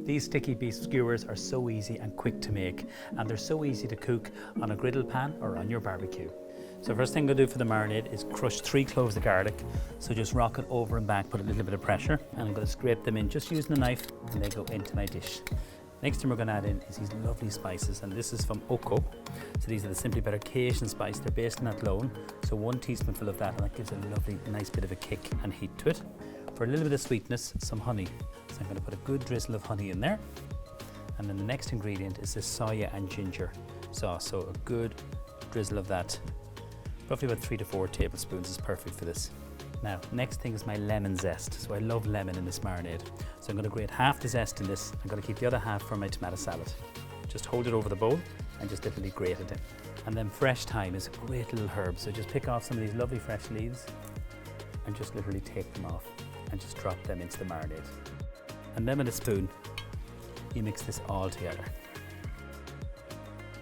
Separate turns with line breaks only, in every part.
These sticky beef skewers are so easy and quick to make, and they're so easy to cook on a griddle pan or on your barbecue. So first thing I'm going to do for the marinade is crush 3 cloves of garlic. So just rock it over and back, put a little bit of pressure, and I'm going to scrape them in just using a knife, and they go into my dish. Next thing we're going to add in is these lovely spices, and this is from Oko. So these are the Simply Better Cajun spice. They're based in Athlone. So 1 teaspoonful of that, and that gives it a lovely, nice bit of a kick and heat to it. For a little bit of sweetness, some honey. So I'm going to put a good drizzle of honey in there. And then the next ingredient is this soya and ginger sauce. So a good drizzle of that. Roughly about 3 to 4 tablespoons is perfect for this. Now, next thing is my lemon zest. So I love lemon in this marinade. So I'm going to grate half the zest in this. I'm going to keep the other half for my tomato salad. Just hold it over the bowl and just literally grate it in. And then fresh thyme is a great little herb. So just pick off some of these lovely fresh leaves and just literally take them off and just drop them into the marinade. And then with a spoon, you mix this all together.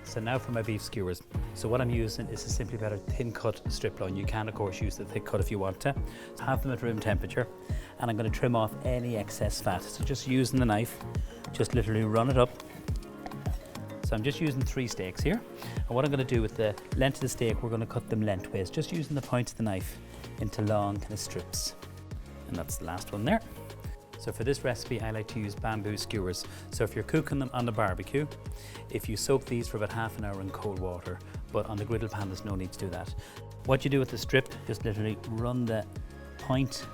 So now for my beef skewers. So what I'm using is a Simply Better thin cut strip loin. You can of course use the thick cut if you want to. So have them at room temperature, and I'm going to trim off any excess fat. So just using the knife, just literally run it up. So I'm just using 3 steaks here. And what I'm going to do with the length of the steak, we're going to cut them lengthways, just using the point of the knife into long kind of strips. And that's the last one there. So for this recipe, I like to use bamboo skewers. So if you're cooking them on the barbecue, if you soak these for about half an hour in cold water, but on the griddle pan, there's no need to do that. What you do with the strip, just literally run the point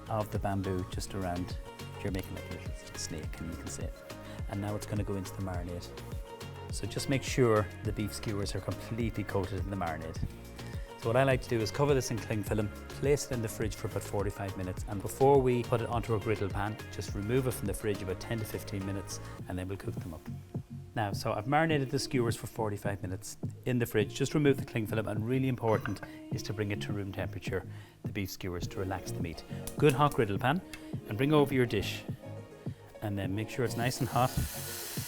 of the bamboo just around. You're making like a little snake, and you can see it. And now it's going to go into the marinade. So just make sure the beef skewers are completely coated in the marinade. So what I like to do is cover this in cling film, place it in the fridge for about 45 minutes, and before we put it onto a griddle pan, just remove it from the fridge about 10 to 15 minutes, and then we'll cook them up. Now, so I've marinated the skewers for 45 minutes in the fridge. Just remove the cling film, and really important is to bring it to room temperature, the beef skewers, to relax the meat. Good hot griddle pan, and bring over your dish, and then make sure it's nice and hot.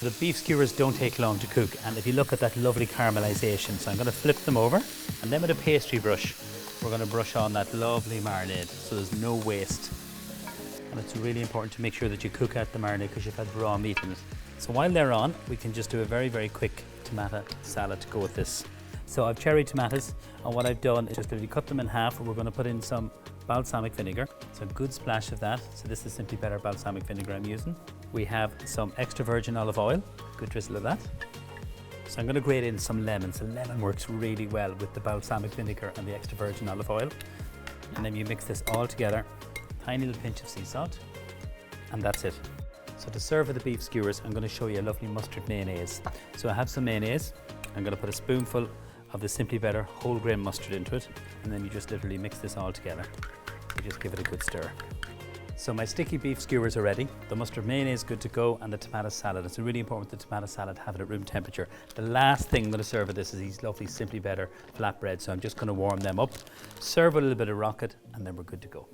The beef skewers don't take long to cook, and if you look at that lovely caramelization, so I'm going to flip them over, and then with a pastry brush, we're going to brush on that lovely marinade so there's no waste. And it's really important to make sure that you cook out the marinade because you've had raw meat in it. So while they're on, we can just do a very, very quick tomato salad to go with this. So I've cherry tomatoes, and what I've done is just literally cut them in half, and we're going to put in some balsamic vinegar. So a good splash of that. So this is Simply Better balsamic vinegar I'm using. We have some extra virgin olive oil, good drizzle of that. So I'm going to grate in some lemon. So lemon works really well with the balsamic vinegar and the extra virgin olive oil. And then you mix this all together, tiny little pinch of sea salt, and that's it. So to serve with the beef skewers, I'm going to show you a lovely mustard mayonnaise. So I have some mayonnaise. I'm going to put a spoonful of the Simply Better whole grain mustard into it, and then you just literally mix this all together. You just give it a good stir. So my sticky beef skewers are ready, the mustard mayonnaise good to go, and the tomato salad. It's really important with the tomato salad, have it at room temperature. The last thing I'm going to serve with this is these lovely Simply Better flatbread, so I'm just going to warm them up, serve with a little bit of rocket, and then we're good to go.